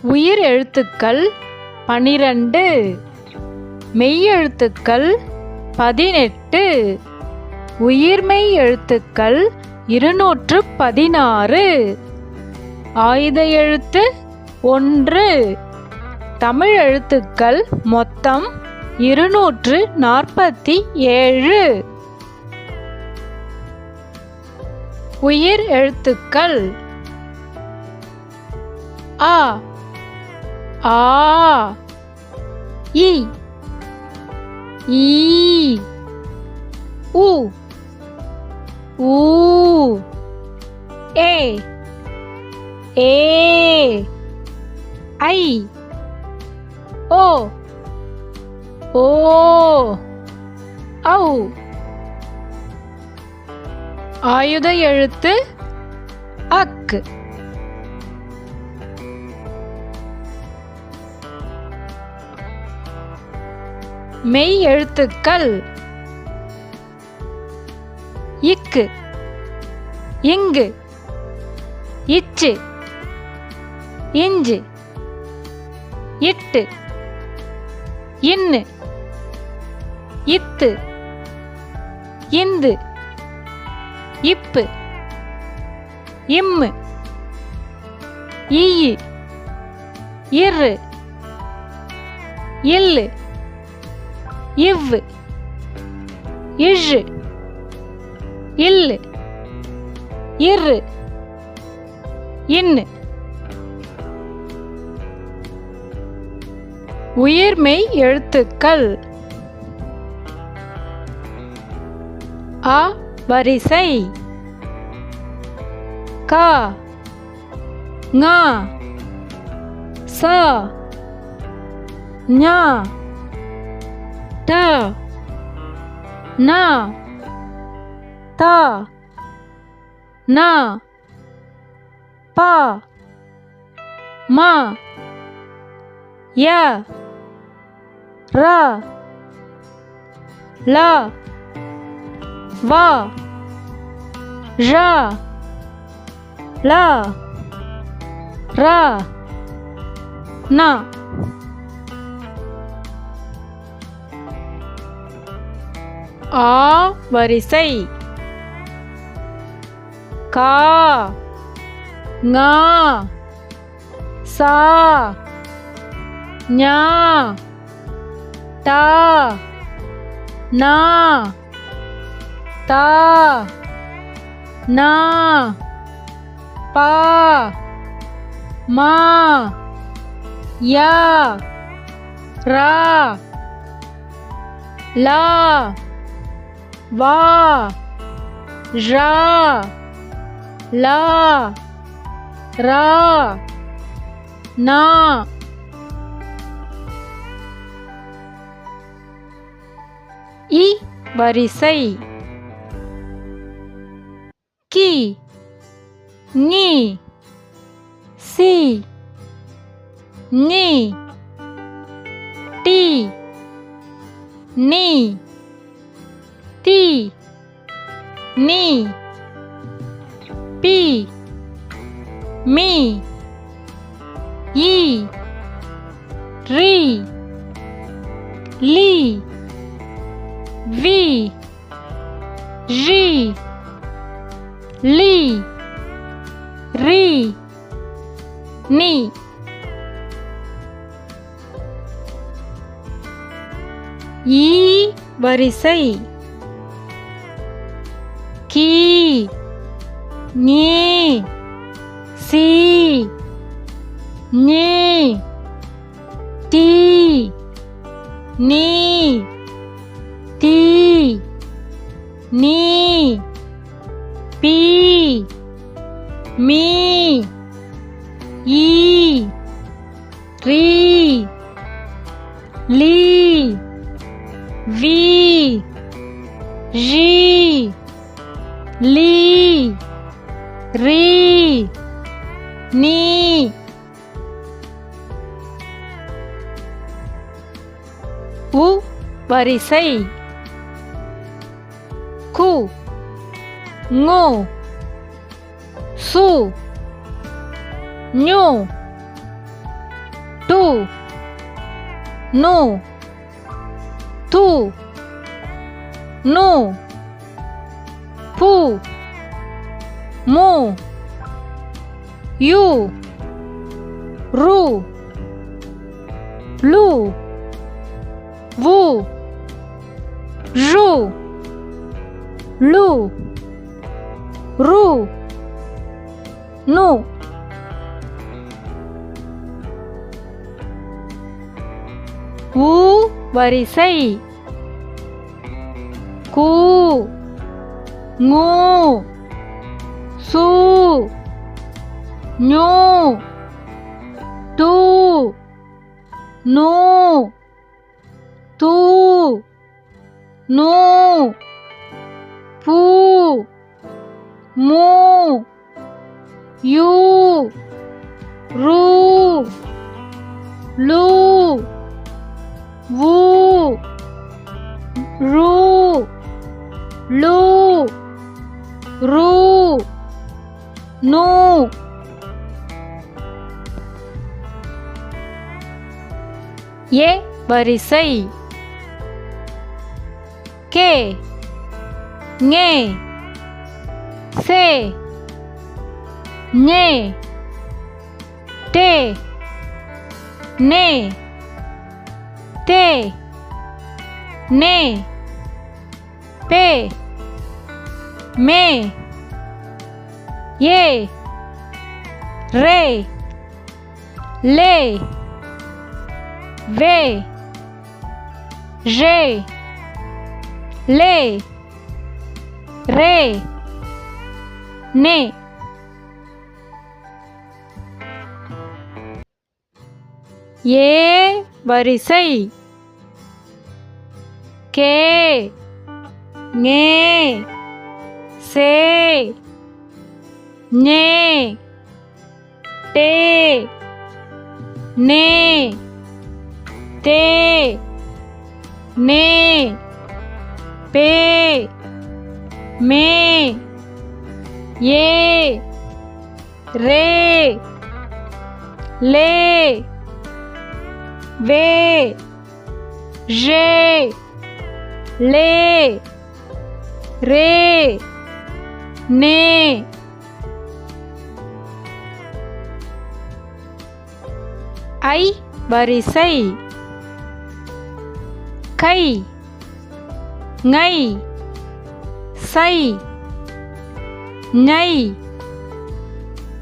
உயிர் எழுத்துக்கள் 12, மெய்யெழுத்துக்கள் 18, உயிர்மெய் எழுத்துக்கள் 216, ஆயுத எழுத்து 1, தமிழ் எழுத்துக்கள் மொத்தம் 247. உயிர் எழுத்துக்கள் ஆ ஆ இ ஈ உ ஊ ஏ ஏ ஐ ஓ ஓ ஔ. ஆயுத எழுத்து அக். மெய் எழுத்துக்கள் இக்கு, இங்கு, இச்சு, இஞ்சு, இட்டு, இன்னு, இத்து, இந்து, இப்பு, இம்மு, ஈயு, இரு, இல்லு, இவ்வு, இழு, இல்லு, இரு, இன்னு. உயிர்மெய் எழுத்துக்கள் அ வரிசை க ங ச ஞ ட ந த ந ப ம ய ர ல வ ழ ல ர ந. ஆ வரிசை க ங ச ஞ ட ந த ந ப ம ய ர ல வ ழ ல ர ந. இ வரிசை கி ஞி சி ஞி டி நீ தி நீ பி மீ ஈ ரி லி வி ழி லி ரி நீ. ஈ வரிசை கி ஞி சி ஞி டி நீ தி நீ பி மீ ஈ ரி லி வி ழி லி ரி நீ. உ வரிசை கு ங்கு சு ஞு நு து நு பு மு யு ரு லு வு ழு ளு ரு நு உ வரிசை கு ங்கு சு ஞு டு நு து நு பு மு யு ரு லு வு ரு லு ரு நு ஏ வரிசை கே ஞே சே ஞே டே நே தே நே பே மே ஏ ரே லே வே ஜே லே ரே நே ஏ வரிசை கே ஞே சே ஞே டே நே தே நே பே மே ஏ ரே லே வே ஜே லே ரே நே ஐ வரிசை கை ngை சை ஞை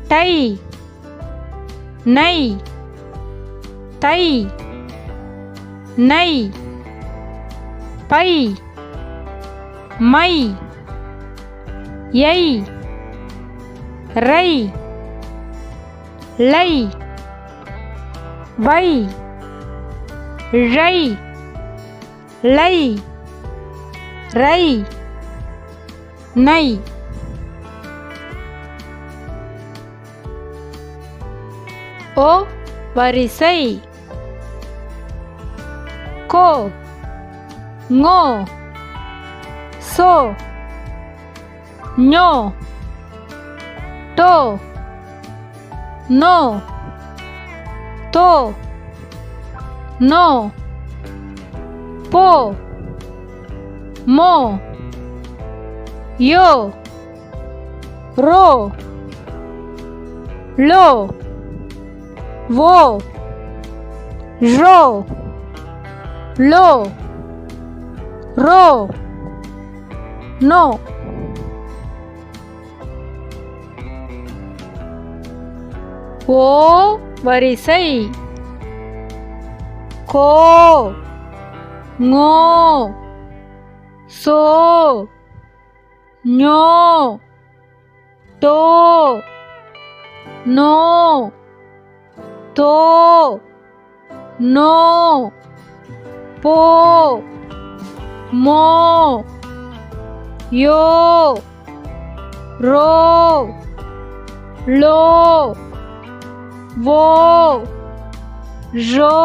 டை நை தை நை பை மை யை ரை லை வை ழை லை ரை நை ஓ வரிசை கோ ngோ சோ ஞோ டோ நோ தோ நோ போ மோ யோ ரோ லோ வோ ழோ லோ ரோ நோ ஓ வரிசை கோ ngோ சோ ஞோ டோ நோ தோ நோ போ மோ யோ ரோ லோ வோ ழோ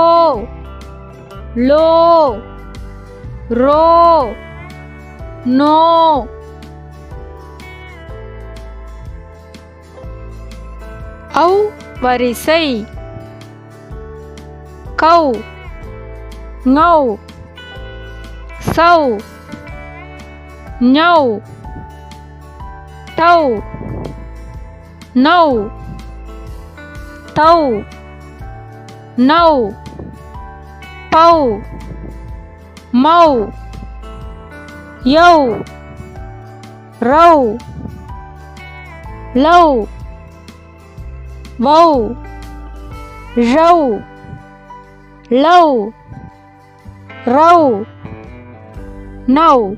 லோ ரோ நோ ஔ வரிசை câu ngâu sâu nhâu trâu nâu tâu nâu pâu mâu dâu râu lâu vâu râu lâu râu nâu